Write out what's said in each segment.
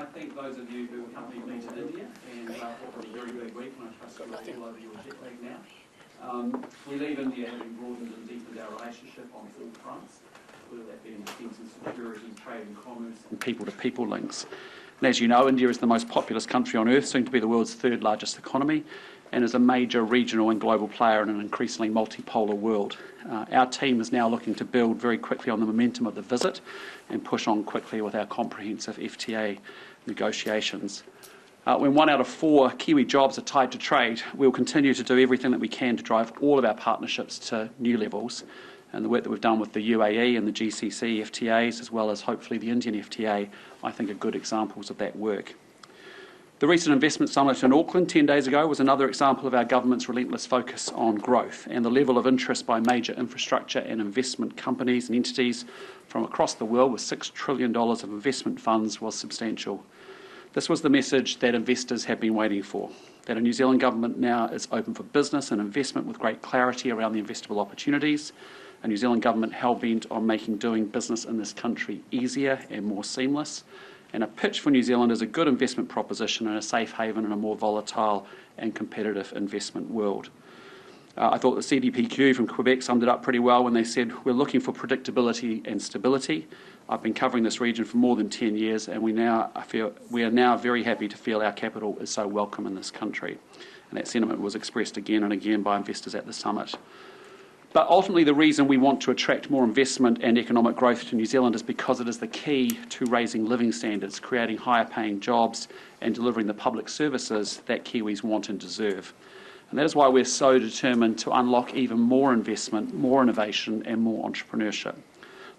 I thank those of you who accompanied me to India and for a very big week, and I trust you're all over your jet lag now. We leave India having broadened and deepened our relationship on all fronts, whether that be in defence and security, trade and commerce, and people-to-people links. And as you know, India is the most populous country on earth, soon to be the world's third largest economy, and is a major regional and global player in an increasingly multipolar world. Our team is now looking to build very quickly on the momentum of the visit and push on quickly with our comprehensive FTA negotiations. When 1 out of 4 Kiwi jobs are tied to trade, we'll continue to do everything that we can to drive all of our partnerships to new levels. And the work that we've done with the UAE and the GCC FTAs, as well as hopefully the Indian FTA, I think are good examples of that work. The recent investment summit in Auckland 10 days ago was another example of our government's relentless focus on growth, and the level of interest by major infrastructure and investment companies and entities from across the world with $6 trillion of investment funds was substantial. This was the message that investors have been waiting for, that a New Zealand government now is open for business and investment with great clarity around the investable opportunities, a New Zealand government hell-bent on making doing business in this country easier and more seamless, and a pitch for New Zealand as a good investment proposition and a safe haven in a more volatile and competitive investment world. I thought the CDPQ from Quebec summed it up pretty well when they said, "We're looking for predictability and stability." I've been covering this region for more than 10 years, and we are now very happy to feel our capital is so welcome in this country. And that sentiment was expressed again and again by investors at the summit. But ultimately, the reason we want to attract more investment and economic growth to New Zealand is because it is the key to raising living standards, creating higher paying jobs and delivering the public services that Kiwis want and deserve. And that is why we're so determined to unlock even more investment, more innovation and more entrepreneurship.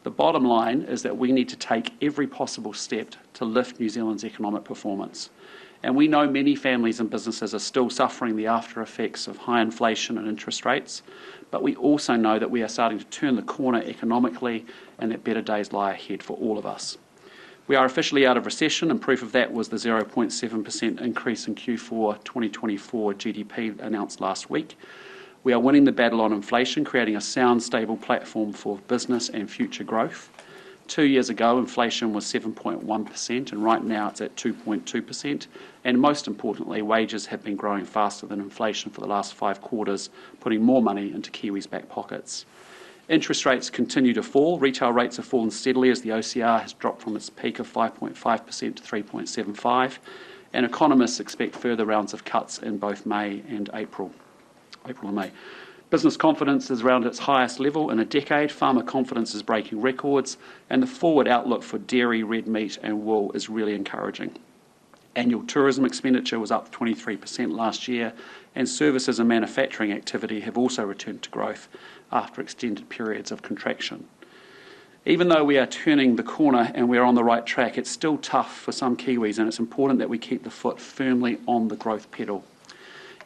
The bottom line is that we need to take every possible step to lift New Zealand's economic performance. And we know many families and businesses are still suffering the after effects of high inflation and interest rates, but we also know that we are starting to turn the corner economically and that better days lie ahead for all of us. We are officially out of recession, and proof of that was the 0.7% increase in Q4 2024 GDP announced last week. We are winning the battle on inflation, creating a sound, stable platform for business and future growth. 2 years ago, inflation was 7.1%, and right now it's at 2.2%. And most importantly, wages have been growing faster than inflation for the last 5 quarters, putting more money into Kiwis' back pockets. Interest rates continue to fall. Retail rates have fallen steadily as the OCR has dropped from its peak of 5.5% to 3.75%. And economists expect further rounds of cuts in both May and April and May. Business confidence is around its highest level in a decade, farmer confidence is breaking records, and the forward outlook for dairy, red meat and wool is really encouraging. Annual tourism expenditure was up 23% last year, and services and manufacturing activity have also returned to growth after extended periods of contraction. Even though we are turning the corner and we're on the right track, it's still tough for some Kiwis, and it's important that we keep the foot firmly on the growth pedal.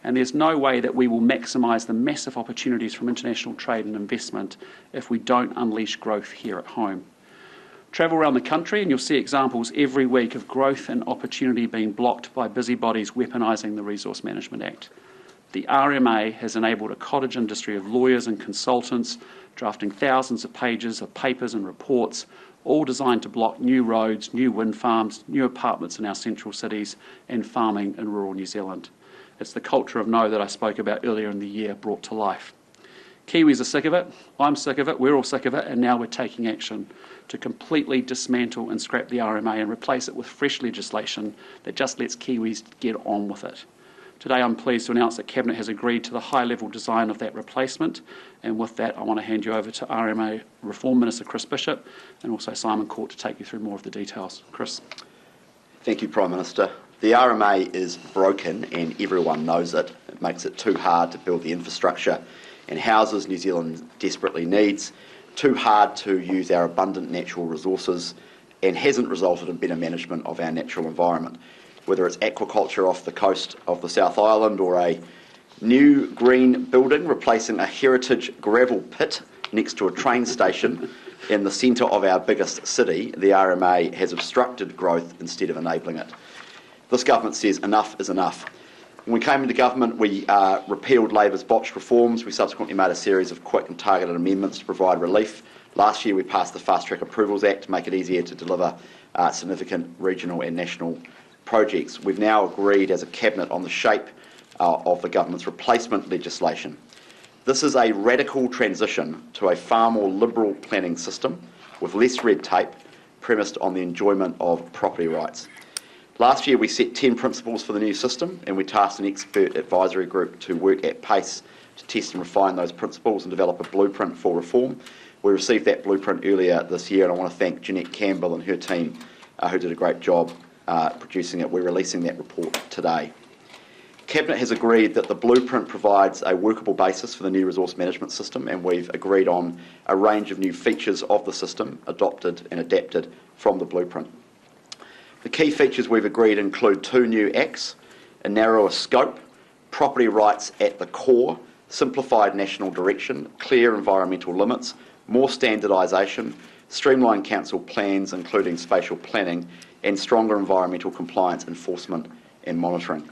And there's no way that we will maximise the massive opportunities from international trade and investment if we don't unleash growth here at home. Travel around the country and you'll see examples every week of growth and opportunity being blocked by busybodies weaponising the Resource Management Act. The RMA has enabled a cottage industry of lawyers and consultants drafting thousands of pages of papers and reports, all designed to block new roads, new wind farms, new apartments in our central cities and farming in rural New Zealand. It's the culture of no that I spoke about earlier in the year brought to life. Kiwis are sick of it, I'm sick of it, we're all sick of it, and now we're taking action to completely dismantle and scrap the RMA and replace it with fresh legislation that just lets Kiwis get on with it. Today I'm pleased to announce that Cabinet has agreed to the high-level design of that replacement, and with that I want to hand you over to RMA Reform Minister Chris Bishop and also Simon Court to take you through more of the details. Chris. Thank you, Prime Minister. The RMA is broken and everyone knows it. It makes it too hard to build the infrastructure and houses New Zealand desperately needs, too hard to use our abundant natural resources, and hasn't resulted in better management of our natural environment. Whether it's aquaculture off the coast of the South Island or a new green building replacing a heritage gravel pit next to a train station in the centre of our biggest city, the RMA has obstructed growth instead of enabling it. This government says enough is enough. When we came into government, we repealed Labor's botched reforms. We subsequently made a series of quick and targeted amendments to provide relief. Last year, we passed the Fast Track Approvals Act to make it easier to deliver significant regional and national projects. We've now agreed as a Cabinet on the shape of the government's replacement legislation. This is a radical transition to a far more liberal planning system with less red tape, premised on the enjoyment of property rights. Last year we set 10 principles for the new system, and we tasked an expert advisory group to work at pace to test and refine those principles and develop a blueprint for reform. We received that blueprint earlier this year, and I want to thank Jeanette Campbell and her team who did a great job producing it. We're releasing that report today. Cabinet has agreed that the blueprint provides a workable basis for the new resource management system, and we've agreed on a range of new features of the system adopted and adapted from the blueprint. The key features we've agreed include 2 new acts, a narrower scope, property rights at the core, simplified national direction, clear environmental limits, more standardisation, streamlined council plans including spatial planning, and stronger environmental compliance enforcement and monitoring.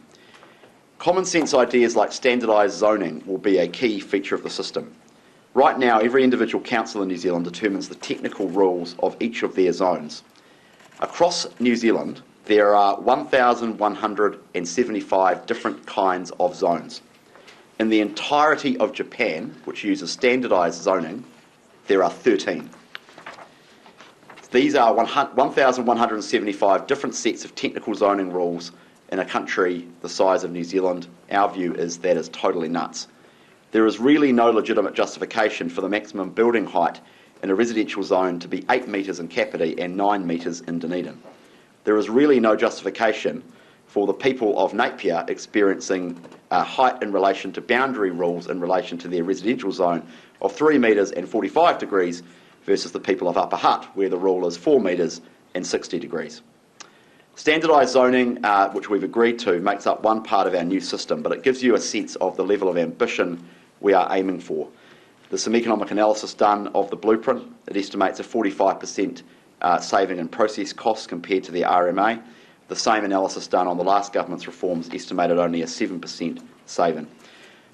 Common sense ideas like standardised zoning will be a key feature of the system. Right now, every individual council in New Zealand determines the technical rules of each of their zones. Across New Zealand, there are 1,175 different kinds of zones. In the entirety of Japan, which uses standardised zoning, there are 13. These are 1,175 different sets of technical zoning rules in a country the size of New Zealand. Our view is that is totally nuts. There is really no legitimate justification for the maximum building height in a residential zone to be 8 metres in Kapiti and 9 metres in Dunedin. There is really no justification for the people of Napier experiencing height in relation to boundary rules in relation to their residential zone of 3 metres and 45 degrees versus the people of Upper Hutt, where the rule is 4 metres and 60 degrees. Standardised zoning, which we've agreed to, makes up one part of our new system, but it gives you a sense of the level of ambition we are aiming for. There's some economic analysis done of the blueprint. It estimates a 45% saving in process costs compared to the RMA. The same analysis done on the last government's reforms estimated only a 7% saving.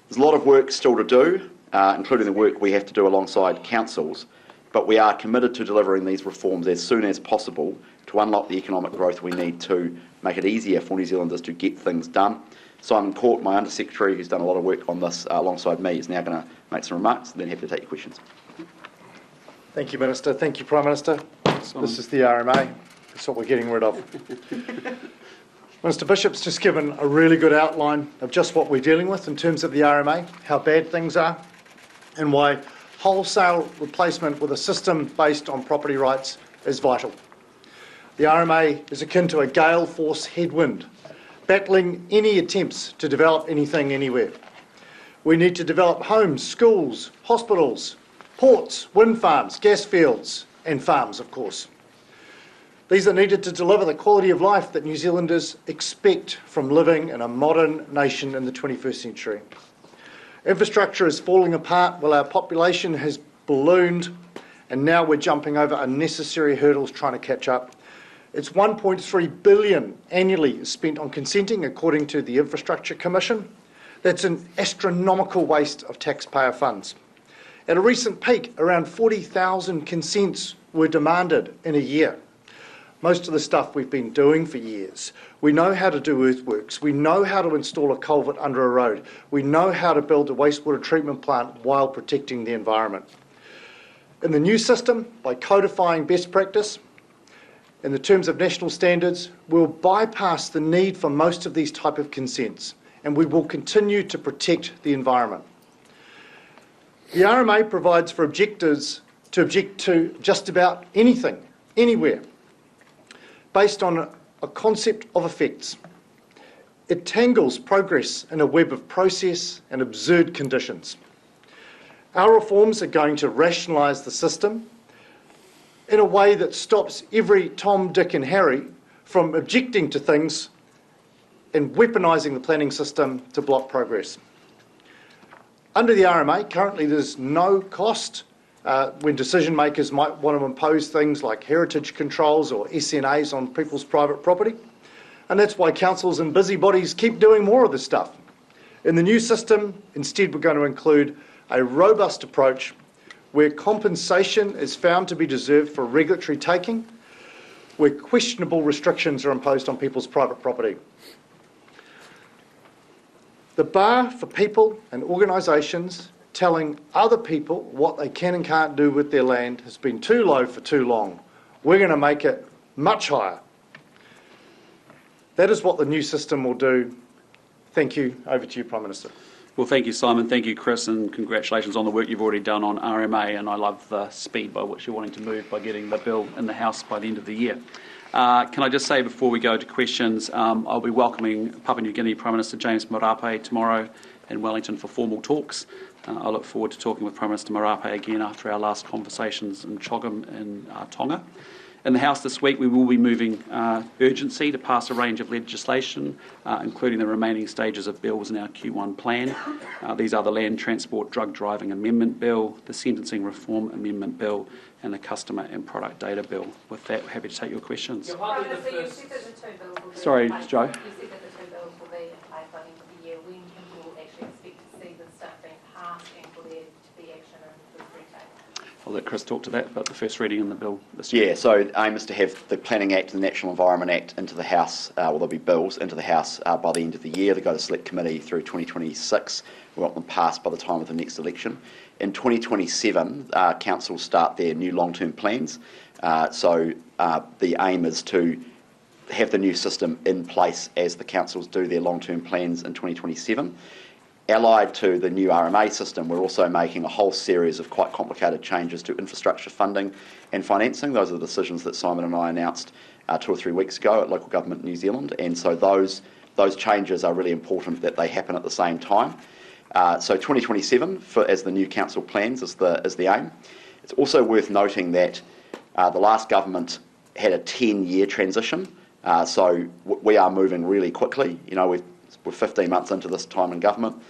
There's a lot of work still to do, including the work we have to do alongside councils, but we are committed to delivering these reforms as soon as possible to unlock the economic growth we need to make it easier for New Zealanders to get things done. Simon Court, my Under-Secretary, who's done a lot of work on this alongside me, is now going to make some remarks, and then happy to take your questions. Thank you, Minister. Thank you, Prime Minister. This is the RMA. That's what we're getting rid of. Minister Bishop's just given a really good outline of just what we're dealing with in terms of the RMA, how bad things are, and why wholesale replacement with a system based on property rights is vital. The RMA is akin to a gale force headwind, battling any attempts to develop anything anywhere. We need to develop homes, schools, hospitals, ports, wind farms, gas fields, and farms, of course. These are needed to deliver the quality of life that New Zealanders expect from living in a modern nation in the 21st century. Infrastructure is falling apart while our population has ballooned, and now we're jumping over unnecessary hurdles trying to catch up. It's 1.3 billion annually spent on consenting, according to the Infrastructure Commission. That's an astronomical waste of taxpayer funds. At a recent peak, around 40,000 consents were demanded in a year. Most of the stuff we've been doing for years. We know how to do earthworks. We know how to install a culvert under a road. We know how to build a wastewater treatment plant while protecting the environment. In the new system, by codifying best practice, in the terms of national standards, we'll bypass the need for most of these type of consents, and we will continue to protect the environment. The RMA provides for objectors to object to just about anything, anywhere, based on a concept of effects. It tangles progress in a web of process and absurd conditions. Our reforms are going to rationalise the system in a way that stops every Tom, Dick and Harry from objecting to things and weaponising the planning system to block progress. Under the RMA, currently there's no cost when decision makers might want to impose things like heritage controls or SNAs on people's private property. And that's why councils and busybodies keep doing more of this stuff. In the new system, instead, we're going to include a robust approach where compensation is found to be deserved for regulatory taking, where questionable restrictions are imposed on people's private property. The bar for people and organisations telling other people what they can and can't do with their land has been too low for too long. We're going to make it much higher. That is what the new system will do. Thank you. Over to you, Prime Minister. Well, thank you, Simon. Thank you, Chris, and congratulations on the work you've already done on RMA, and I love the speed by which you're wanting to move by getting the bill in the House by the end of the year. Can I just say before we go to questions, I'll be welcoming Papua New Guinea Prime Minister James Marape tomorrow in Wellington for formal talks. I look forward to talking with Prime Minister Marape again after our last conversations in Chogam in Tonga. In the House this week, we will be moving urgency to pass a range of legislation, including the remaining stages of bills in our Q1 plan. These are the Land Transport Drug Driving Amendment Bill, the Sentencing Reform Amendment Bill, and the Customer and Product Data Bill. With that, we're happy to take your questions. Sorry, Joe. You said that the two bills will be in play by the end of the year. When can we actually expect to see the stuff being passed and for there to be action in the retake? I'll let Chris talk to that, but the first reading in the bill this year. Yeah, so the aim is to have the Planning Act and the National Environment Act into the House, there'll be bills into the House by the end of the year. They go to Select Committee through 2026. We want them passed by the time of the next election. In 2027, councils start their new long-term plans. So the aim is to have the new system in place as the councils do their long-term plans in 2027. Allied to the new RMA system, we're also making a whole series of quite complicated changes to infrastructure funding and financing. Those are the decisions that Simon and I announced 2 or 3 weeks ago at Local Government New Zealand, and so those changes are really important that they happen at the same time. So 2027 as the new council plans is the aim. It's also worth noting that the last government had a 10-year transition, so we are moving really quickly. You know, we're 15 months into this time in government.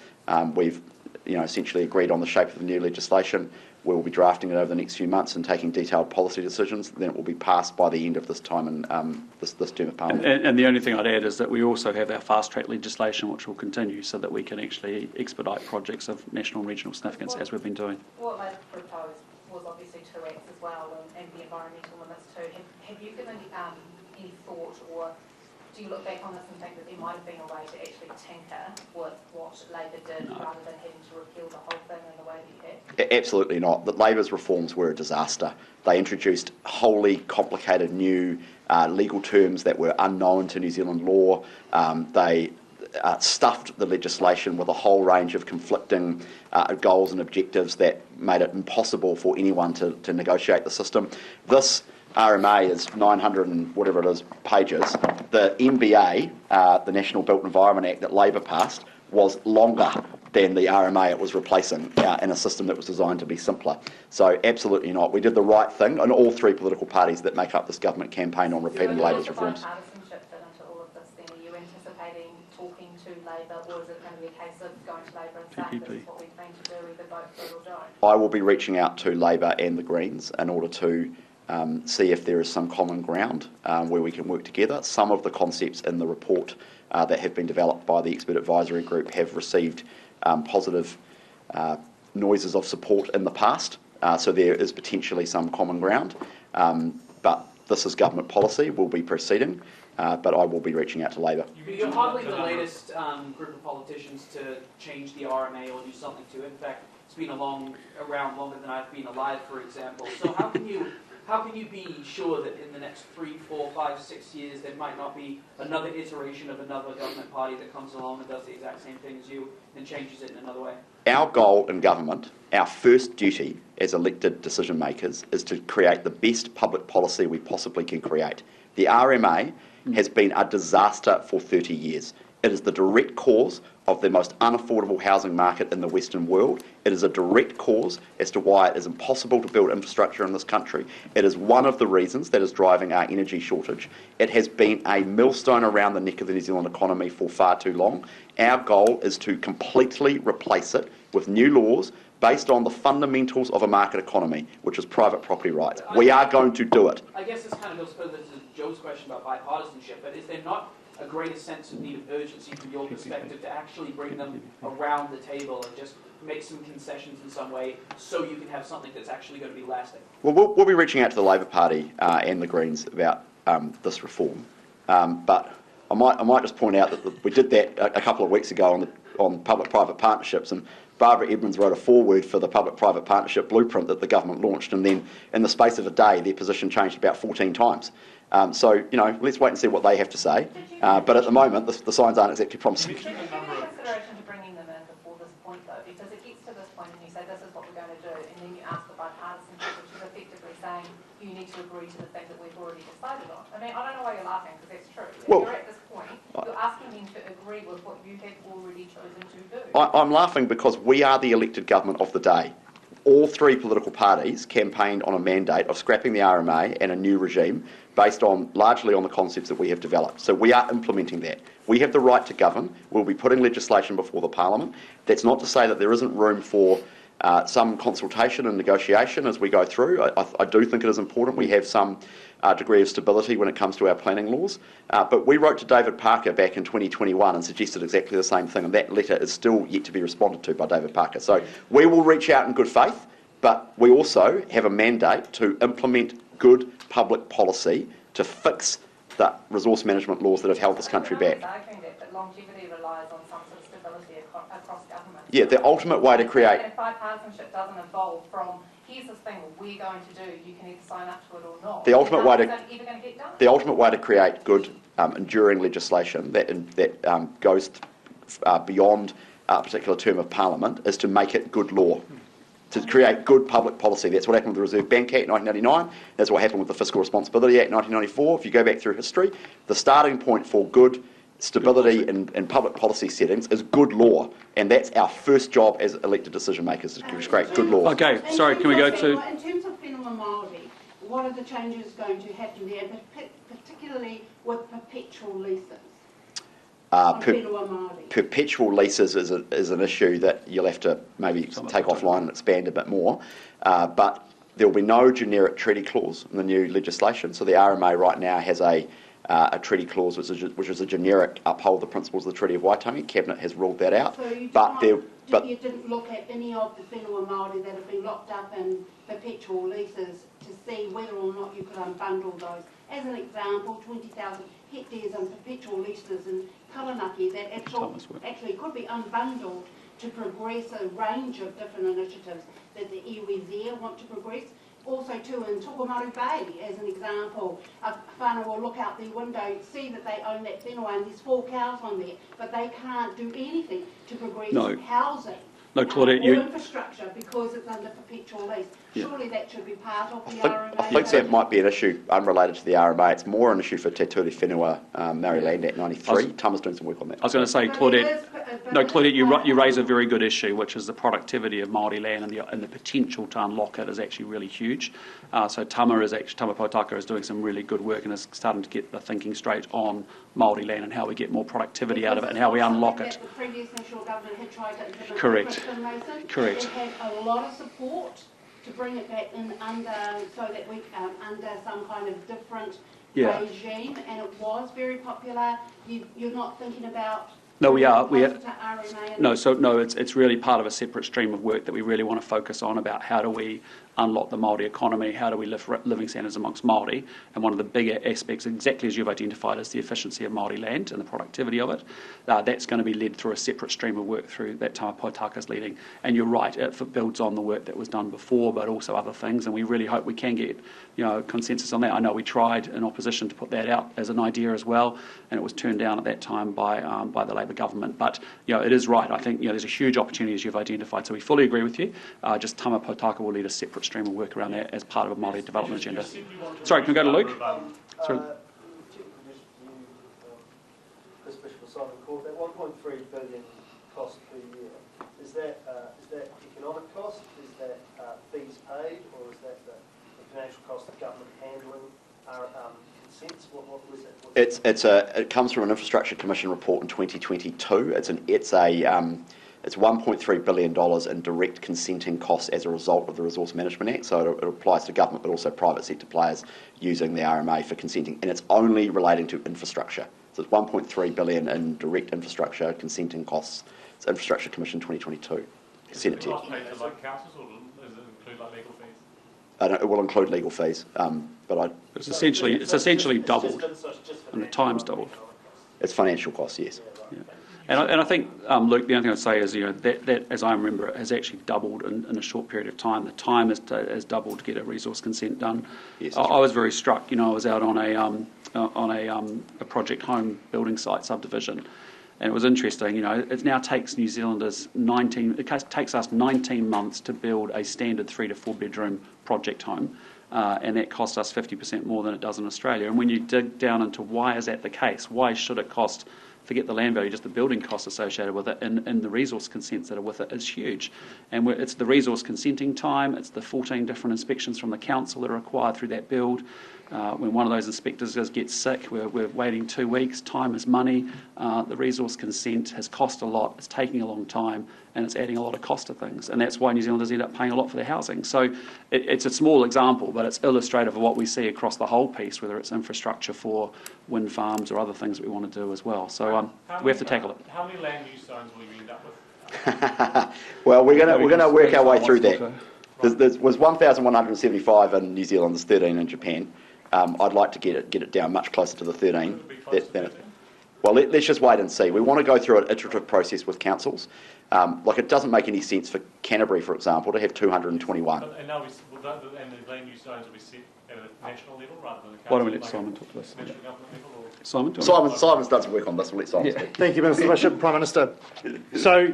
We've essentially agreed on the shape of the new legislation. We'll be drafting it over the next few months and taking detailed policy decisions. Then it will be passed by the end of this time in this term of Parliament. And the only thing I'd add is that we also have our fast-track legislation which will continue so that we can actually expedite projects of national and regional significance as we've been doing. What Labor proposed was obviously 2 acts as well and the environmental limits too. Have you given any thought, or do you look back on this and think that there might have been a way to actually tinker with what Labor did rather than having to repeal the whole thing in the way that you had? Absolutely not. Labor's reforms were a disaster. They introduced wholly complicated new legal terms that were unknown to New Zealand law. They stuffed the legislation with a whole range of conflicting goals and objectives that made it impossible for anyone to negotiate the system. This RMA is 900 and whatever it is pages. The NBA, the National Built Environment Act that Labor passed, was longer than the RMA it was replacing in a system that was designed to be simpler. So absolutely not. We did the right thing, and all 3 political parties that make up this government campaign on repealing Labor's reforms. Bipartisanship fit into all of this then? Are you anticipating talking to Labor, or is it going to be a case of going to Labor and saying this is what we plan to do, either vote for it or don't? I will be reaching out to Labor and the Greens in order to see if there is some common ground where we can work together. Some of the concepts in the report that have been developed by the Expert Advisory Group have received positive noises of support in the past, so there is potentially some common ground, but this is government policy. We'll be proceeding, but I will be reaching out to Labor. You're hardly the latest group of politicians to change the RMA or do something to it. In fact, it's been around longer than I've been alive, for example. So how can you be sure that in the next 3, 4, 5, 6 years there might not be another iteration of another government party that comes along and does the exact same thing as you and changes it in another way? Our goal in government, our first duty as elected decision makers, is to create the best public policy we possibly can create. The RMA has been a disaster for 30 years. It is the direct cause of the most unaffordable housing market in the Western world. It is a direct cause as to why it is impossible to build infrastructure in this country. It is one of the reasons that is driving our energy shortage. It has been a millstone around the neck of the New Zealand economy for far too long. Our goal is to completely replace it with new laws based on the fundamentals of a market economy, which is private property rights. We are going to do it. I guess this kind of goes further to Joe's question about bipartisanship, but is there not a greater sense of need of urgency from your perspective to actually bring them around the table and just make some concessions in some way so you can have something that's actually going to be lasting? Well, we'll be reaching out to the Labor Party and the Greens about this reform. But I might just point out that we did that a couple of weeks ago on public-private partnerships, and Barbara Edmonds wrote a foreword for the public-private partnership blueprint that the government launched, and then in the space of a day their position changed about 14 times. So, you know, let's wait and see what they have to say. But at the moment, the signs aren't exactly promising. Did you give any consideration to bringing them in before this point, though? Because it gets to this point and you say, this is what we're going to do, and then you ask the bipartisanship, which is effectively saying, you need to agree to the thing that we've already decided on. I mean, I don't know why you're laughing, because that's true. If you're at this point, you're asking them to agree with what you have already chosen to do. I'm laughing because we are the elected government of the day. All three political parties campaigned on a mandate of scrapping the RMA and a new regime based on largely on the concepts that we have developed. So we are implementing that. We have the right to govern. We'll be putting legislation before the Parliament. That's not to say that there isn't room for some consultation and negotiation as we go through. I do think it is important we have some degree of stability when it comes to our planning laws. But we wrote to David Parker back in 2021 and suggested exactly the same thing, and that letter is still yet to be responded to by David Parker. So we will reach out in good faith, but we also have a mandate to implement good public policy to fix the resource management laws that have held this country back. But longevity relies on some sort of stability across government. Yeah, the ultimate way to create... If bipartisanship doesn't evolve from, here's this thing that we're going to do, you can either sign up to it or not. The ultimate way to... Ever going to get done? The ultimate way to create good, enduring legislation that goes beyond a particular term of Parliament is to make it good law, to create good public policy. That's what happened with the Reserve Bank Act 1999. That's what happened with the Fiscal Responsibility Act 1994. If you go back through history, the starting point for good stability in public policy settings is good law, and that's our first job as elected decision makers, to create good law. Okay, sorry, can we go to... In terms of whenua Māori, what are the changes going to happen there, particularly with perpetual leases? Perpetual leases is an issue that you'll have to maybe take offline and expand a bit more, but there will be no generic treaty clause in the new legislation. So the RMA right now has a treaty clause which is a generic uphold the principles of the Treaty of Waitangi. Cabinet has ruled that out. So you didn't look at any of the whenua Māori that have been locked up in perpetual leases to see whether or not you could unbundle those. As an example, 20,000 hectares in perpetual leases in Taranaki that actually could be unbundled to progress a range of different initiatives that the iwi there want to progress. Also too in Tokomaru Bay, as an example, a whānau will look out their window, see that they own that whenua and there's 4 cows on there, but they can't do anything to progress housing. No, Claudette, or infrastructure because it's under perpetual lease. Surely that should be part of the RMA. I think that might be an issue unrelated to the RMA. It's more an issue for Te Ture Whenua Maori Land Act 93. Tama's doing some work on that. I was going to say, Claudette, you raise a very good issue, which is the productivity of Māori land and the potential to unlock it is actually really huge. So Tama Potaka is doing some really good work and is starting to get the thinking straight on Māori land and how we get more productivity out of it and how we unlock it. The previous national government had tried to implement. Correct. It had a lot of support to bring it back in under under some kind of different regime, and it was very popular. You're not thinking about. No, we are. It's really part of a separate stream of work that we really want to focus on about how do we unlock the Māori economy, how do we lift living standards amongst Māori, and one of the bigger aspects, exactly as you've identified, is the efficiency of Māori land and the productivity of it. That's going to be led through a separate stream of work through that Tama Potaka's leading. And you're right, it builds on the work that was done before, but also other things, and we really hope we can get consensus on that. I know we tried in opposition to put that out as an idea as well, and it was turned down at that time by the Labour government. But it is right. I think there's a huge opportunity as you've identified. So we fully agree with you. Just Tama Potaka will lead a separate stream of work around that as part of a Māori development agenda. Sorry, can we go to Luke? Sorry. Chris Bishop Simon Court, that 1.3 billion cost per year, is that economic cost? Is that fees paid, or is that the financial cost of government handling consents? What was that? It comes from an Infrastructure Commission report in 2022. It's $1.3 billion in direct consenting costs as a result of the Resource Management Act. So it applies to government, but also private sector players using the RMA for consenting, and it's only relating to infrastructure. So it's $1.3 billion in direct infrastructure consenting costs. It's Infrastructure Commission 2022. Senate Is it paid to councils, or does it include legal fees? It will include legal fees, but It's essentially doubled, and the time's doubled. it's financial costs, yes. Yeah. And I think, Luke, the only thing I'd say is, that as I remember it, has actually doubled in a short period of time. The time has doubled to get a resource consent done. Yes, I was very struck. I was out on a project home building site subdivision, and it was interesting. It now takes New Zealanders it takes us 19 months to build a standard 3 to 4 bedroom project home. And that costs us 50% more than it does in Australia. And when you dig down into why is that the case, why should it cost, forget the land value, just the building costs associated with it, and the resource consents that are with it is huge. And it's the resource consenting time, it's the 14 different inspections from the council that are required through that build. When one of those inspectors does get sick, we're waiting 2 weeks, time is money, the resource consent has cost a lot, it's taking a long time, and it's adding a lot of cost to things. And that's why New Zealanders end up paying a lot for their housing. So it's a small example, but it's illustrative of what we see across the whole piece, whether it's infrastructure for wind farms or other things that we want to do as well. So we have to tackle it. How many land use zones will you end up with? Well, we're going to work our way through that. There was 1,175 in New Zealand, there's 13 in Japan. I'd like to get it down much closer to the 13. Well, let's just wait and see. We want to go through an iterative process with councils. It doesn't make any sense for Canterbury, for example, to have 221. And the land use zones will be set at a national level rather than a council. Why don't we let Simon talk to this? National government level, or Simon's done some work on this. We'll let Simon speak. Thank you, Minister Bishop. Prime Minister. So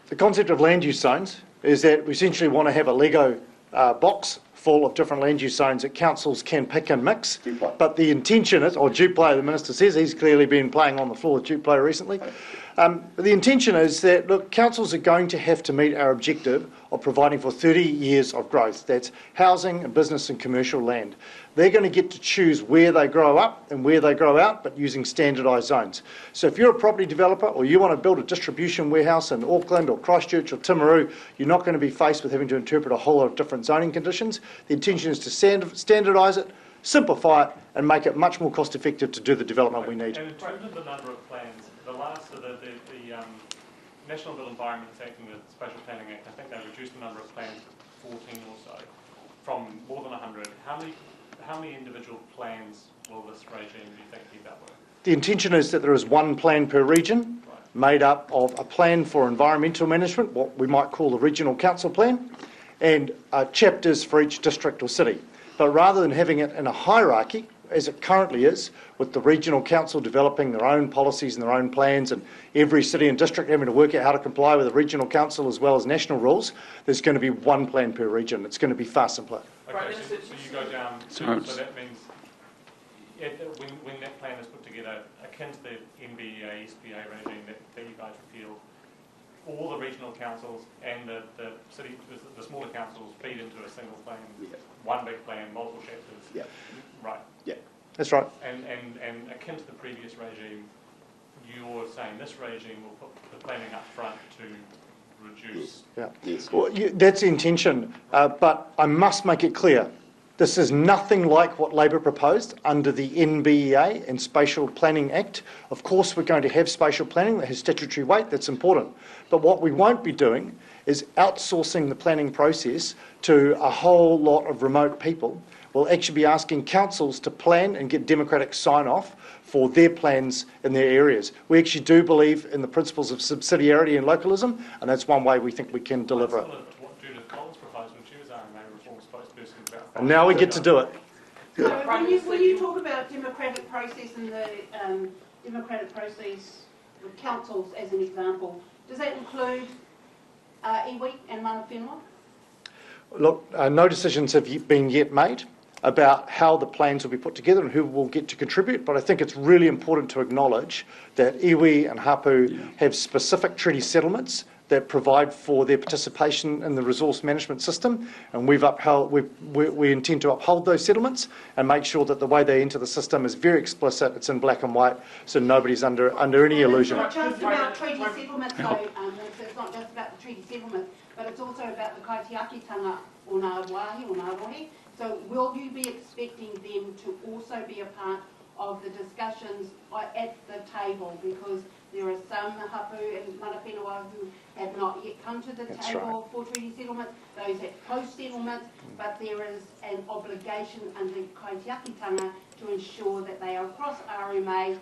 the concept of land use zones is that we essentially want to have a Lego box full of different land use zones that councils can pick and mix. Duplo. But the intention is, or Duplo, the Minister says, he's clearly been playing on the floor with Duplo recently. But the intention is that, look, councils are going to have to meet our objective of providing for 30 years of growth. That's housing and business and commercial land. They're going to get to choose where they grow up and where they grow out, but using standardised zones. So if you're a property developer or you want to build a distribution warehouse in Auckland or Christchurch or Timaru, you're not going to be faced with having to interpret a whole lot of different zoning conditions. The intention is to standardise it, simplify it, and make it much more cost effective to do the development we need. And in terms of the number of plans, the last of the National Built Environment Act and the Spatial Planning Act, I think they reduced the number of plans to 14 or so, from more than 100. How many individual plans will this regime, do you think, keep up with? The intention is that there is one plan per region, made up of a plan for environmental management, what we might call the regional council plan, and chapters for each district or city. But rather than having it in a hierarchy, as it currently is, with the regional council developing their own policies and their own plans, and every city and district having to work out how to comply with the regional council as well as national rules, there's going to be one plan per region. It's going to be far simpler. Okay, so you go down, so that means when that plan is put together, akin to the NBEA, SBA regime that you guys repealed, all the regional councils and the smaller councils feed into a single plan, one big plan, multiple chapters. Right. Yeah. That's right. And akin to the previous regime, you're saying this regime will put the planning up front to reduce. Yes. Well, that's the intention, but I must make it clear. This is nothing like what Labor proposed under the NBEA and Spatial Planning Act. Of course, we're going to have spatial planning that has statutory weight, that's important. But what we won't be doing is outsourcing the planning process to a whole lot of remote people. We'll actually be asking councils to plan and get democratic sign-off for their plans in their areas. We actually do believe in the principles of subsidiarity and localism, and that's one way we think we can deliver it. And now we get to do it. So when you talk about democratic process and the democratic process with councils as an example, does that include iwi and mana whenua? Look, no decisions have been yet made about how the plans will be put together and who will get to contribute, but I think it's really important to acknowledge that iwi and hapu have specific treaty settlements that provide for their participation in the resource management system, and we intend to uphold those settlements and make sure that the way they enter the system is very explicit, it's in black and white, so nobody's under any illusion. It's not just about treaty settlements though, it's not just about the treaty settlements, but it's also about the kaitiakitanga o ngā wāhi, o ngā rohe. So will you be expecting them to also be a part of the discussions at the table, because there are some hapu and mana whenua who have not yet come to the table for treaty settlement, those at post-settlement, but there is an obligation under kaitiakitanga to ensure that they are across RMA.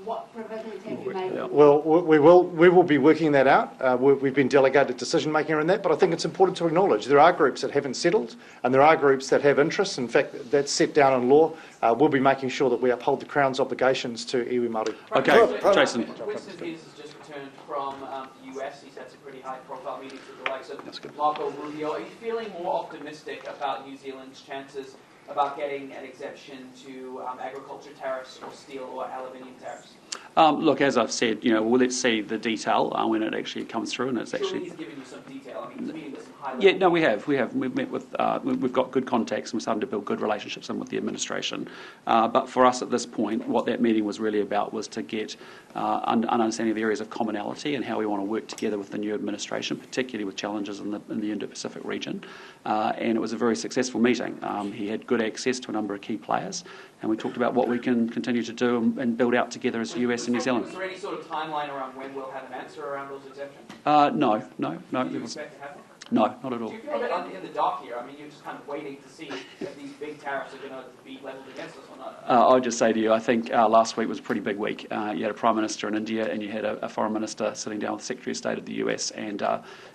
What provisions have you made? Well, we will be working that out. We've been delegated decision-making around that, but I think it's important to acknowledge there are groups that haven't settled, and there are groups that have interests. In fact, that's set down in law. We'll be making sure that we uphold the Crown's obligations to iwi Māori. Okay, Jason. Winston Peters has just returned from the US. He's had some pretty high-profile meetings with the likes of Marco Rubio. Are you feeling more optimistic about New Zealand's chances about getting an exemption to agriculture tariffs or steel or aluminium tariffs? Look, as I've said, well, let's see the detail when it actually comes through, and it's Surely actually. he's given you some detail. I mean, he's meeting with some high-level. Yeah, no, we have. We've met with. We've got good contacts, and we're starting to build good relationships in with the administration. But for us at this point, what that meeting was really about was to get an understanding of the areas of commonality and how we want to work together with the new administration, particularly with challenges in the Indo-Pacific region. And it was a very successful meeting. He had good access to a number of key players, and we talked about what we can continue to do and build out together as the US and New Zealand. Is there any sort of timeline around when we'll have an answer around those exemptions? No. Do you expect to have one? No, not at all. Do you feel a bit in the dark here? I mean, you're just kind of waiting to see if these big tariffs are going to be levelled against us or not. I'll just say to you, I think last week was a pretty big week. You had a Prime Minister in India and you had a Foreign Minister sitting down with the Secretary of State of the US, and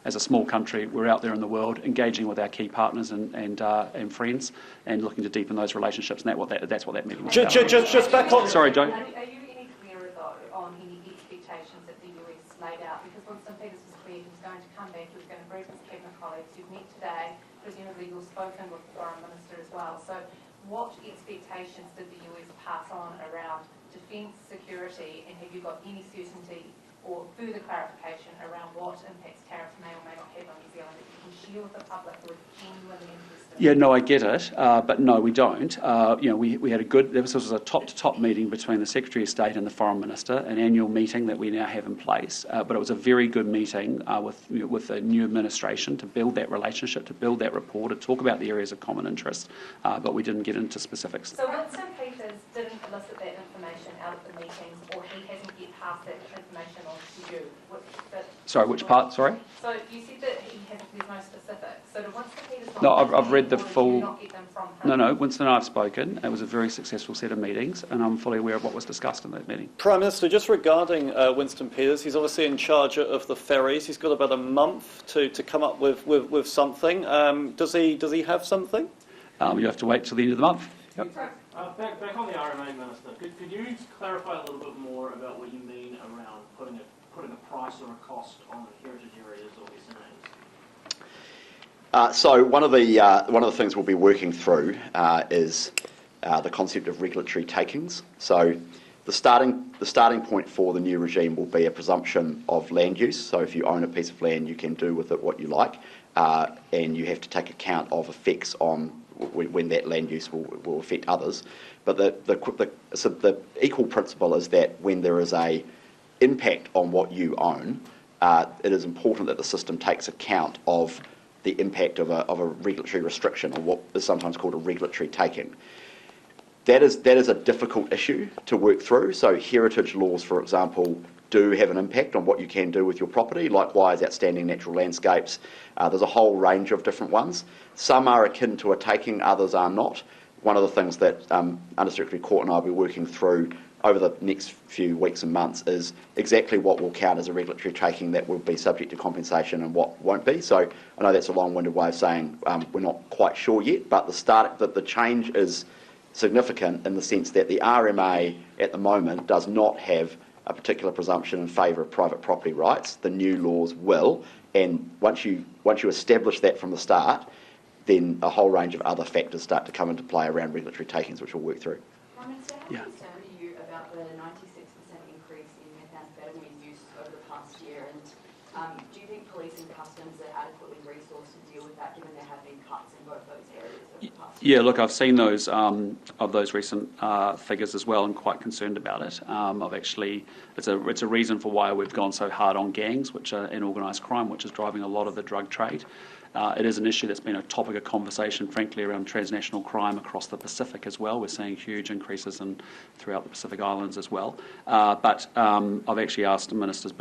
as a small country, we're out there in the world engaging with our key partners and friends and looking to deepen those relationships, and that's what that meeting was about. Just back on. Sorry, Joe. Are you any clearer, though, on any expectations that the US laid out? Because Winston Peters was clear he was going to come back, he was going to brief his cabinet colleagues. You've met today, presumably you've spoken with the Foreign Minister as well. So what expectations did the US pass on around defence, security, and have you got any certainty or further clarification around what impacts tariffs may or may not have on New Zealand that you can share with the public who are genuinely interested? Yeah, no, I get it, but no, we don't. We had a good. This was a top-to-top meeting between the Secretary of State and the Foreign Minister, an annual meeting that we now have in place. But it was a very good meeting with the new administration to build that relationship, to build that rapport, to talk about the areas of common interest. But we didn't get into specifics. So Winston Peters didn't elicit that information out of the meetings, or he hasn't yet passed that information on to you? Sorry, which part? Sorry. So you said that there's no specifics. So did Winston Peters not? No, I've read the full. Did you not get them from him? No, Winston and I have spoken. It was a very successful set of meetings, and I'm fully aware of what was discussed in that meeting. Prime Minister, just regarding Winston Peters, he's obviously in charge of the ferries. He's got about a month to come up with something. Does he have something? You have to wait till the end of the month. Yep. Back on the RMA, Minister, could you clarify a little bit more about what you mean around putting a price or a cost on the heritage areas or SMAs? So one of the things we'll be working through is the concept of regulatory takings. So the starting point for the new regime will be a presumption of land use. So if you own a piece of land, you can do with it what you like, and you have to take account of effects on when that land use will affect others. But the equal principle is that when there is a impact on what you own, it is important that the system takes account of the impact of a regulatory restriction, or what is sometimes called a regulatory taking. That is a difficult issue to work through. So heritage laws, for example, do have an impact on what you can do with your property. Likewise, outstanding natural landscapes. There's a whole range of different ones. Some are akin to a taking, others are not. One of the things that Undersecretary Court and I will be working through over the next few weeks and months is exactly what will count as a regulatory taking that will be subject to compensation and what won't be. So I know that's a long-winded way of saying we're not quite sure yet, but the change is significant in the sense that the RMA at the moment does not have a particular presumption in favour of private property rights. The new laws will, and once you establish that from the start, then a whole range of other factors start to come into play around regulatory takings, which we'll work through. Prime Minister, how concerned are you about the 96% increase in methamphetamine use over the past year? And do you think police and customs are adequately resourced to deal with that, given there have been cuts in both those areas over the past year? Yeah, look, I've seen those of those recent figures as well, and quite concerned about it. It's a reason for why we've gone so hard on gangs, which are in organised crime, which is driving a lot of the drug trade. It is an issue that's been a topic of conversation, frankly, around transnational crime across the Pacific as well. We're seeing huge increases throughout the Pacific Islands as well. But I've actually asked Ministers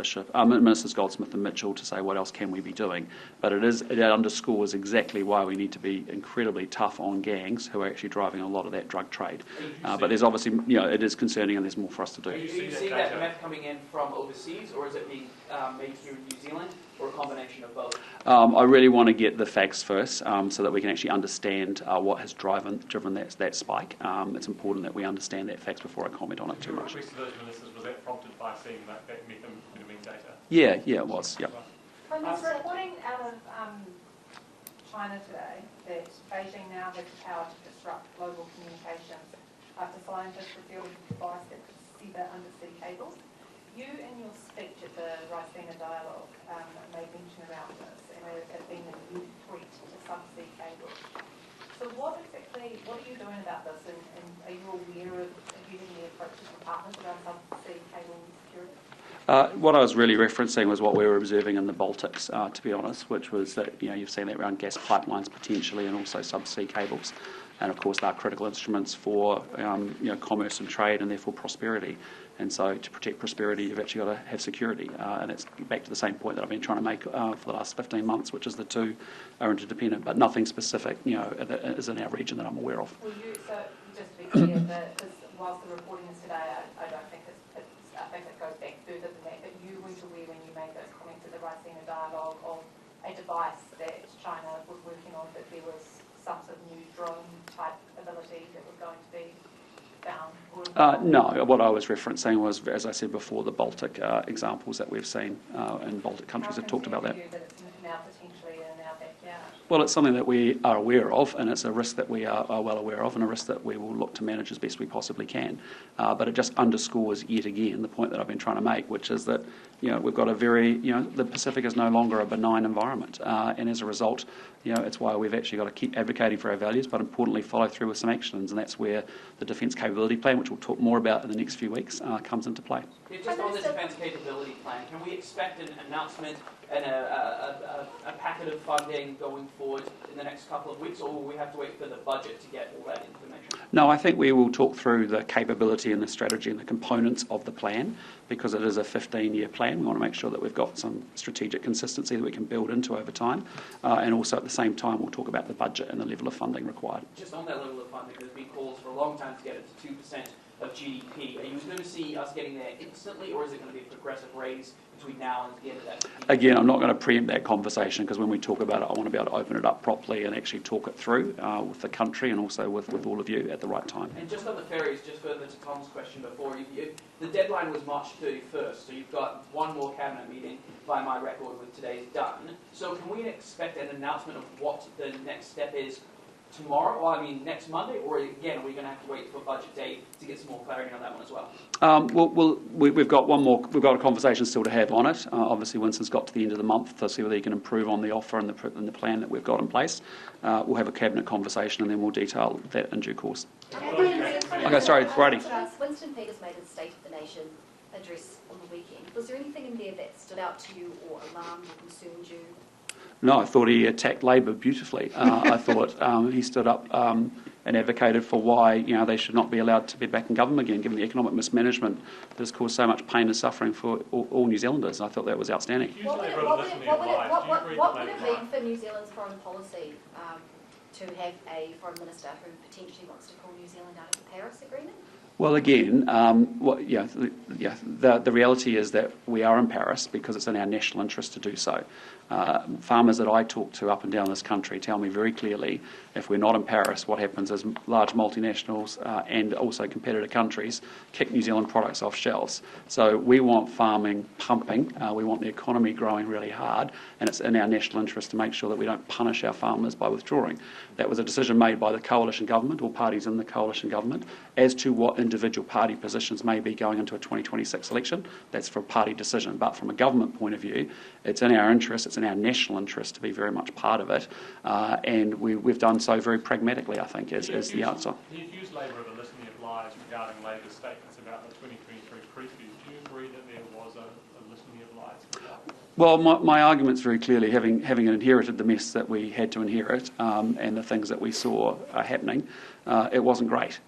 Goldsmith and Mitchell to say what else can we be doing. But it underscores exactly why we need to be incredibly tough on gangs who are actually driving a lot of that drug trade. But there's obviously, it is concerning and there's more for us to do. Are you seeing that meth coming in from overseas, or is it being made here in New Zealand, or a combination of both? I really want to get the facts first so that we can actually understand what has driven that spike. It's important that we understand that facts before I comment on it too much. Your request to those ministers, was that prompted by seeing that methamphetamine data? Yeah, it was, yep. Prime Minister, reporting out of China today that Beijing now has the power to disrupt global communications after scientists revealed a device that could sever undersea cables. You, in your speech at the Ricina Dialogue, made mention around this, and it being a new threat to subsea cables. So what are you doing about this, and are you aware of using the approaches of partners around subsea cable security? What I was really referencing was what we were observing in the Baltics, to be honest, which was that you've seen that around gas pipelines potentially and also subsea cables. And of course, they're critical instruments for commerce and trade and therefore prosperity. And so to protect prosperity, you've actually got to have security. And it's back to the same point that I've been trying to make for the last 15 months, which is the two are interdependent, but nothing specific is in our region that I'm aware of. Well, so just to be clear, because whilst the reporting is today, I don't think I think it goes back further than that, but you weren't aware when you made those comments at the Ricina Dialogue of a device that China was working on, that there was some sort of new drone type ability that was going to be found? No, what I was referencing was, as I said before, the Baltic examples that we've seen, and Baltic countries have talked about that. That it's now potentially in our backyard? Well, it's something that we are aware of, and it's a risk that we are well aware of, and a risk that we will look to manage as best we possibly can. But it just underscores yet again the point that I've been trying to make, which is that we've got a very, the Pacific is no longer a benign environment, and as a result, it's why we've actually got to keep advocating for our values, but importantly follow through with some actions, and that's where the Defence Capability Plan, which we'll talk more about in the next few weeks, comes into play. Yeah, just on the Defence Capability Plan, can we expect an announcement and a packet of funding going forward in the next couple of weeks, or will we have to wait for the budget to get all that information? No, I think we will talk through the capability and the strategy and the components of the plan, because it is a 15-year plan. We want to make sure that we've got some strategic consistency that we can build into over time, and also at the same time we'll talk about the budget and the level of funding required. Just on that level of funding, there's been calls for a long time to get it to 2% of GDP. Are you going to see us getting there instantly, or is it going to be a progressive raise between now and the end of that? Again, I'm not going to preempt that conversation, because when we talk about it, I want to be able to open it up properly and actually talk it through with the country and also with all of you at the right time. And just on the ferries, just further to Tom's question before, the deadline was March 31st, so you've got one more cabinet meeting by my record with today's done. So can we expect an announcement of what the next step is tomorrow, next Monday, or again, are we going to have to wait for budget day to get some more clarity on that one as well? We've got a conversation still to have on it. Obviously, Winston's got to the end of the month to see whether he can improve on the offer and the plan that we've got in place. We'll have a cabinet conversation and then we'll detail that in due course. Okay, sorry, Brady. Winston Peters made a State of the Nation address on the weekend. Was there anything in there that stood out to you or alarmed or concerned you? No, I thought he attacked Labor beautifully. I thought he stood up and advocated for why they should not be allowed to be back in government again, given the economic mismanagement that has caused so much pain and suffering for all New Zealanders. I thought that was outstanding. What would it mean for New Zealand's foreign policy to have a foreign minister who potentially wants to pull New Zealand out of the Paris Agreement? Well, again, the reality is that we are in Paris because it's in our national interest to do so. Farmers that I talk to up and down this country tell me very clearly, if we're not in Paris, what happens is large multinationals and also competitor countries kick New Zealand products off shelves. So we want farming pumping, we want the economy growing really hard, and it's in our national interest to make sure that we don't punish our farmers by withdrawing. That was a decision made by the coalition government, or parties in the coalition government, as to what individual party positions may be going into a 2026 election. That's for a party decision. But from a government point of view, it's in our interest, it's in our national interest to be very much part of it. And we've done so very pragmatically, I think, is the answer. You accused Labor of a litany of lies regarding Labor's statements about the 2023 preview. Do you agree that there was a litany of lies? Well, my argument's very clearly, having inherited the mess that we had to inherit and the things that we saw happening, it wasn't great.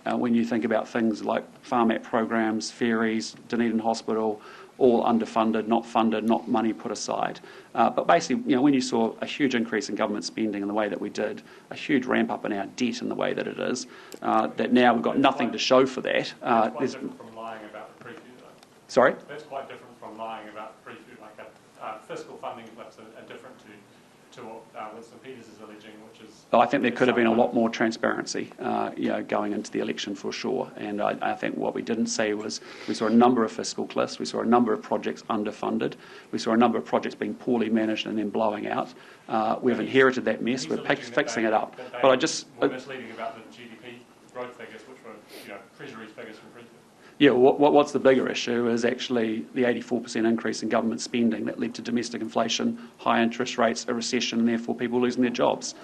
When you think about things like farm app programs, ferries, Dunedin Hospital, all underfunded, not money put aside. But basically, when you saw a huge increase in government spending in the way that we did, a huge ramp up in our debt in the way that it is, that now we've got nothing to show for that. That's quite different from lying about the preview, though. Sorry? That's quite different from lying about the preview. Like fiscal funding cliffs are different to what Winston Peters is alleging, which is... I think there could have been a lot more transparency, going into the election for sure. And I think what we didn't see was we saw a number of fiscal cliffs, we saw a number of projects underfunded, we saw a number of projects being poorly managed and then blowing out. We've inherited that mess, we're fixing it up. But I just... We're misleading about the GDP growth figures, which were Treasury's figures from preview. Yeah, what's the bigger issue is actually the 84% increase in government spending that led to domestic inflation, high interest rates, a recession, and therefore people losing their jobs.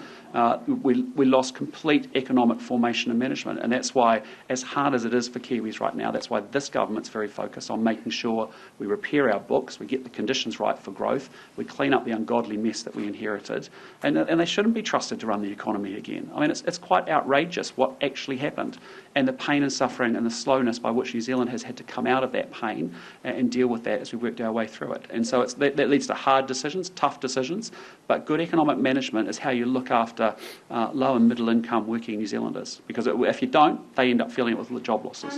We lost complete economic formation and management, and that's why, as hard as it is for Kiwis right now, that's why this government's very focused on making sure we repair our books, we get the conditions right for growth, we clean up the ungodly mess that we inherited, and they shouldn't be trusted to run the economy again. I mean, it's quite outrageous what actually happened, and the pain and suffering and the slowness by which New Zealand has had to come out of that pain and deal with that as we worked our way through it. And so that leads to hard decisions, tough decisions, but good economic management is how you look after low and middle income working New Zealanders. Because if you don't, they end up feeling it with job losses.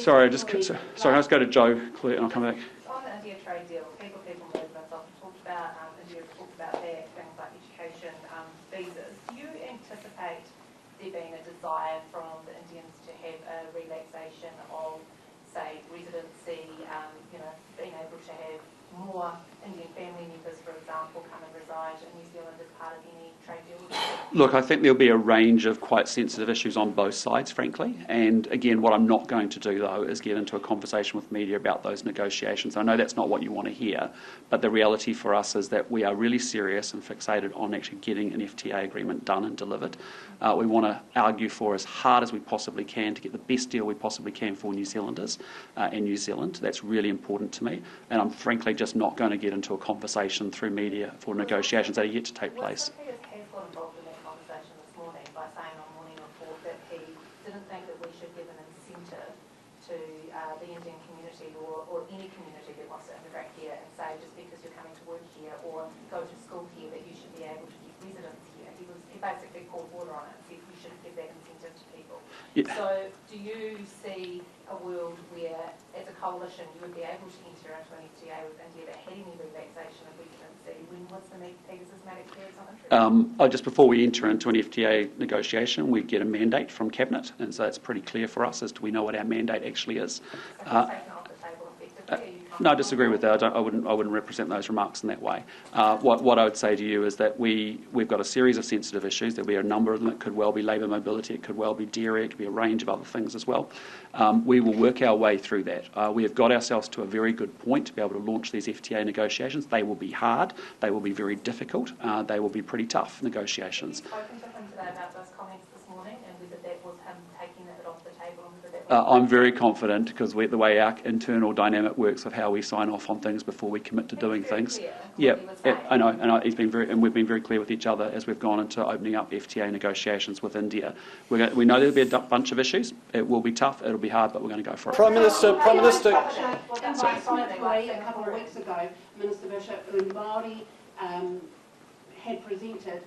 Sorry, I'll just go to Joe Claire and I'll come back. On the India trade deal, people movements, I've talked about, India talked about their things like education, visas. Do you anticipate there being a desire from the Indians to have a relaxation of, say, residency, being able to have more Indian family members, for example, come and reside in New Zealand as part of any trade deals? Look, I think there'll be a range of quite sensitive issues on both sides, frankly. And again, what I'm not going to do, though, is get into a conversation with media about those negotiations. I know that's not what you want to hear, but the reality for us is that we are really serious and fixated on actually getting an FTA agreement done and delivered. We want to argue for as hard as we possibly can to get the best deal we possibly can for New Zealanders and New Zealand. That's really important to me. And I'm frankly just not going to get into a conversation through media for negotiations that are yet to take place. Winston Peters has got involved in that conversation this morning by saying on Morning Report that he didn't think that we should give an incentive to the Indian community or any community that wants to immigrate here and say just because you're coming to work here or go to school here that you should be able to get residence here. He basically called order on it and said we shouldn't give that incentive to people. Yeah. So do you see a world where, as a coalition, you would be able to enter into an FTA with India that had any relaxation of residency when Winston Peters' made it clear it's not interested? Just before we enter into an FTA negotiation, we get a mandate from Cabinet, and so it's pretty clear for us as to we know what our mandate actually is. No, I disagree with that. I wouldn't represent those remarks in that way. What I would say to you is that we've got a series of sensitive issues. There'll be a number of them. It could well be labour mobility. It could well be dairy. It could be a range of other things as well. We will work our way through that. We have got ourselves to a very good point to be able to launch these FTA negotiations. They will be hard. They will be very difficult. They will be pretty tough negotiations. Have you spoken to him today about those comments this morning and whether that was him taking it off the table and whether that was... I'm very confident because the way our internal dynamic works of how we sign off on things before we commit to doing things. Yeah, I know, and we've been very clear with each other as we've gone into opening up FTA negotiations with India. We know there'll be a bunch of issues. It will be tough. It'll be hard, but we're going to go for it. Prime Minister. A couple of weeks ago, Minister Bishop Luxon had presented.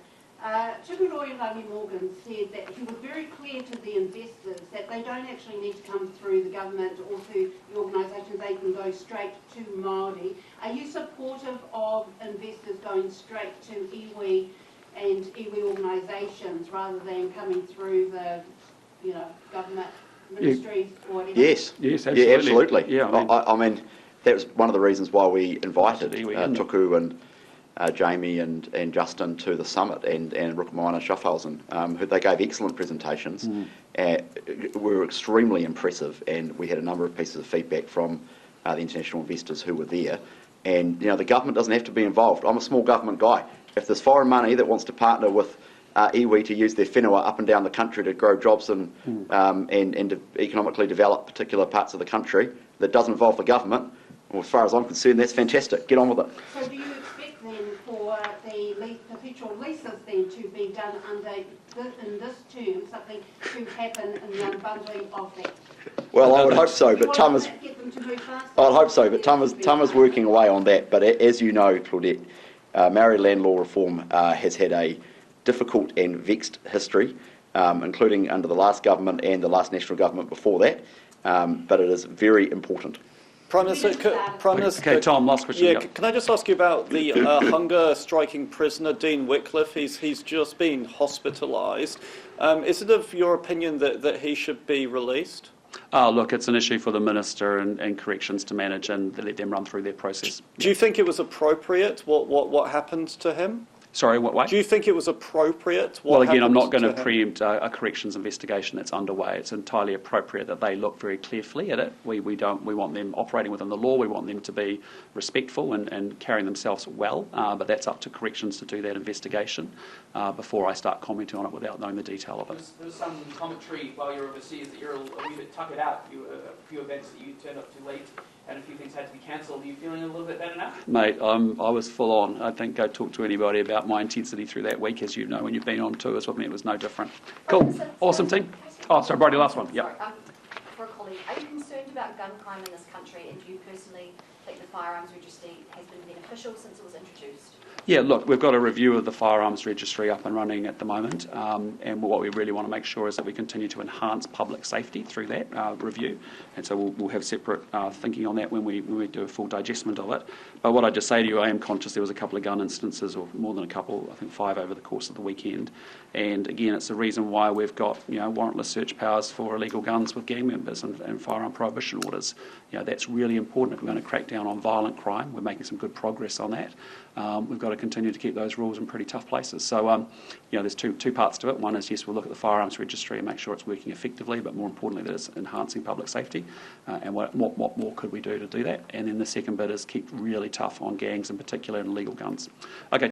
Chief Lawyer Larry Morgan said that he was very clear to the investors that they don't actually need to come through the government or through the organisations, they can go straight to Māori. Are you supportive of investors going straight to iwi and iwi organisations rather than coming through the government ministries or whatever? Yes, absolutely. Yeah, absolutely. Yeah, I mean, that was one of the reasons why we invited Tuku and Jamie and Justin to the summit and Rukumoana Schaffhausen, who they gave excellent presentations. Were extremely impressive, and we had a number of pieces of feedback from the international investors who were there. And the government doesn't have to be involved. I'm a small government guy. If there's foreign money that wants to partner with iwi to use their whenua up and down the country to grow jobs and to economically develop particular parts of the country that doesn't involve the government, Well, as far as I'm concerned, that's fantastic. Get on with it. So do you expect then for the perpetual leases then to be done in this term, something to happen in the unbundling of that? Well, I would hope so, but Tom is... Get them to move faster? I'd hope so, but Tom is working away on that. But as you know, Claudette, Maori land law reform has had a difficult and vexed history, including under the last government and the last national government before that. But it is very important. Prime Minister, Okay, Tom, last question. Yeah, can I just ask you about the hunger striking prisoner, Dean Wycliffe? He's just been hospitalised. Is it of your opinion that he should be released? Look, it's an issue for the Minister and Corrections to manage and let them run through their process. Do you think it was appropriate what happened to him? Sorry, what way? Do you think it was appropriate? Well, again, I'm not going to preempt a corrections investigation that's underway. It's entirely appropriate that they look very carefully at it. We want them operating within the law. We want them to be respectful and carrying themselves well. But that's up to corrections to do that investigation before I start commenting on it without knowing the detail of it. There's some commentary while you're overseas that you're a wee bit tuckered out. A few events that you turned up too late, and a few things had to be cancelled. Are you feeling a little bit better now? Mate, I was full on. I think go talk to anybody about my intensity through that week. As you know, when you've been on tours with me, it was no different. Cool. Awesome team. Oh, sorry, Brodie, last one. Yep. For a colleague, are you concerned about gun crime in this country, and do you personally think the firearms registry has been beneficial since it was introduced? Yeah, look, we've got a review of the firearms registry up and running at the moment, and what we really want to make sure is that we continue to enhance public safety through that review, and so we'll have separate thinking on that when we do a full digestment of it. But what I just say to you, I am conscious there was a couple of gun instances, or more than a couple, I think 5 over the course of the weekend, and again, it's the reason why we've got warrantless search powers for illegal guns with gang members and firearm prohibition orders. That's really important if we're going to crack down on violent crime. We're making some good progress on that. We've got to continue to keep those rules in pretty tough places. So, there's two parts to it. One is, yes, we'll look at the firearms registry and make sure it's working effectively, but more importantly, that it's enhancing public safety. And what more could we do to do that? And then the second bit is keep really tough on gangs in particular and illegal guns. Okay.